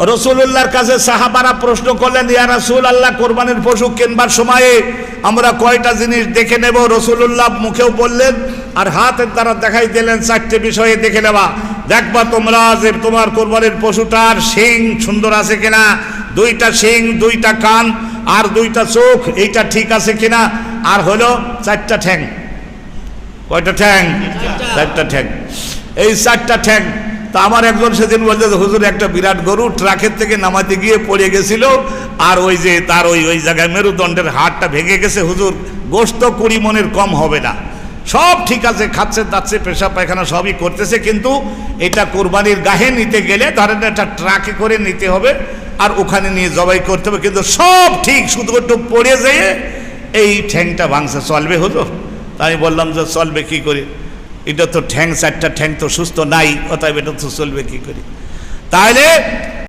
রাসূলুল্লাহর কাছে সাহাবারা প্রশ্ন করলেন, ইয়া রাসূলুল্লাহ, কোরবানির পশু কিনবার সময়ে আমরা কয়টা জিনিস দেখে নেব? রাসূলুল্লাহ মুখেও বললেন আর হাতের দ্বারা দেখাই দিলেন, 4টে বিষয়ে দেখে নেবা। দেখবা তোমরা যে তোমার কোরবানির পশুটার শিং সুন্দর আছে কিনা, 2টা শিং, 2টা কান আর 2টা চোখ, এইটা ঠিক আছে কিনা, আর হলো 4টা ঠ্যাং। কয়টা ঠ্যাং? 4টা ঠ্যাং। এই 4টা ঠ্যাং। তা আমার একজন সেদিন বলছে, হুজুর একটা বিরাট গরু ট্রাকের থেকে নামাতে গিয়ে পড়ে গেছিল, আর ওই যে তার ওই জায়গায় মেরুদণ্ডের হাড়টা ভেঙে গেছে হুজুর, গোশত 20 মণের কম হবে না। সব ঠিক আছে, খাচ্ছে দাচ্ছে, পেশাব পায়খানা সবই করতেছে, কিন্তু এটা কোরবানির গাহে নিতে গেলে ধরেন একটা ট্রাকে করে নিতে হবে আর ওখানে নিয়ে জবাই করতে হবে, কিন্তু সব ঠিক, শুধু একটু পড়ে যেয়ে এই ঠ্যাংটা ভাঙছে, চলবে হুজুর? তাই আমি বললাম যে চলবে কি করে, এটা তো ঠ্যাং, 4টা ঠ্যাং তো সুস্থ নাই, অতএব এটা তো চলবে কি করে? তাহলে